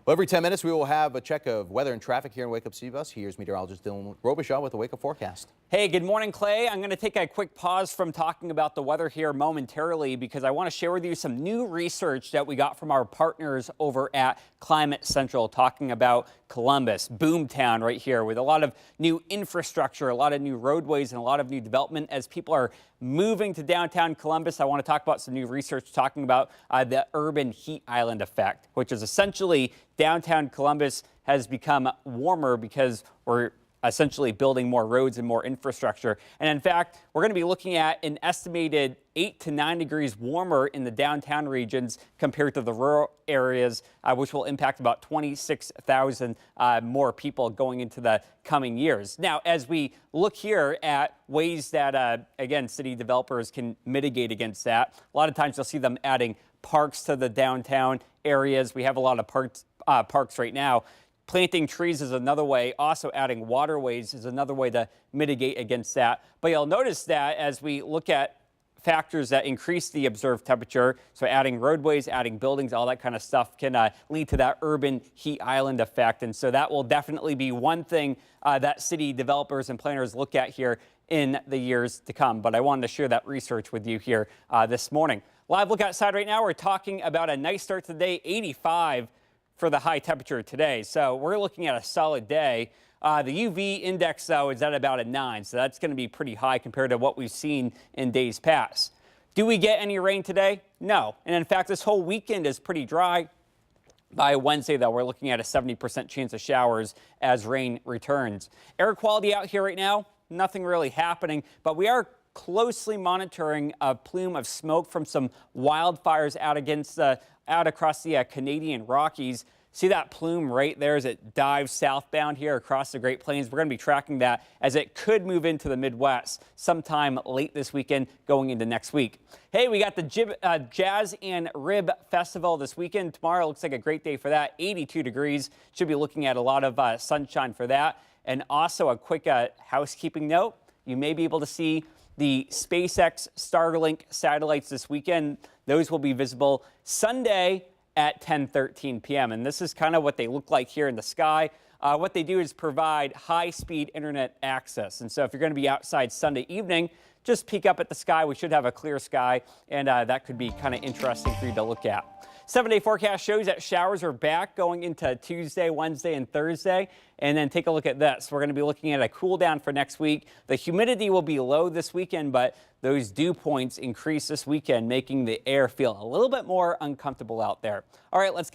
Well, every 10 minutes, we will have a check of weather and traffic here in Wake Up CBus. Here's meteorologist Dylan Robichaud with the Wake Up forecast. Hey, good morning, Clay. I'm going to take a quick pause from talking about the weather here momentarily because I want to share with you some new research that we got from our partners over at Climate Central, talking about Columbus, boomtown right here, with a lot of new infrastructure, a lot of new roadways, and a lot of new development as people are moving to downtown Columbus. I want to talk about some new research talking about the urban heat island effect, which is essentially downtown Columbus has become warmer because we're essentially building more roads and more infrastructure. And in fact, we're going to be looking at an estimated 8 to 9 degrees warmer in the downtown regions compared to the rural areas, which will impact about 26,000 more people going into the coming years. Now, as we look here at ways that, again, city developers can mitigate against that, a lot of times you'll see them adding parks to the downtown areas. We have a lot of parks right now. Planting trees is another way. Also adding waterways is another way to mitigate against that. But you'll notice that as we look at factors that increase the observed temperature, so adding roadways, adding buildings, all that kind of stuff can lead to that urban heat island effect. And so that will definitely be one thing that city developers and planners look at here in the years to come. But I wanted to share that research with you here this morning. Live look outside right now. We're talking about a nice start today, 85 for the high temperature today. So we're looking at a solid day. The UV index, though, is at about a 9. So that's going to be pretty high compared to what we've seen in days past. Do we get any rain today? No. And in fact, this whole weekend is pretty dry. By Wednesday, though, we're looking at a 70% chance of showers as rain returns. Air quality out here right now, nothing really happening, but we are closely monitoring a plume of smoke from some wildfires out across the Canadian Rockies. See that plume right there as it dives southbound here across the Great Plains? We're going to be tracking that as it could move into the Midwest sometime late this weekend going into next week. Hey, we got the Jazz and Rib Festival this weekend. Tomorrow looks like a great day for that. 82 degrees. Should be looking at a lot of sunshine for that. And also a quick housekeeping note. You may be able to see the SpaceX Starlink satellites this weekend. Those will be visible Sunday at 10:13 p.m. And this is kind of what they look like here in the sky. What they do is provide high-speed internet access. And so if you're going to be outside Sunday evening, just peek up at the sky. We should have a clear sky, and that could be kind of interesting for you to look at. 7-day forecast shows that showers are back going into Tuesday, Wednesday, and Thursday. And then take a look at this. We're going to be looking at a cool down for next week. The humidity will be low this weekend, but those dew points increase this weekend, making the air feel a little bit more uncomfortable out there. All right, let's get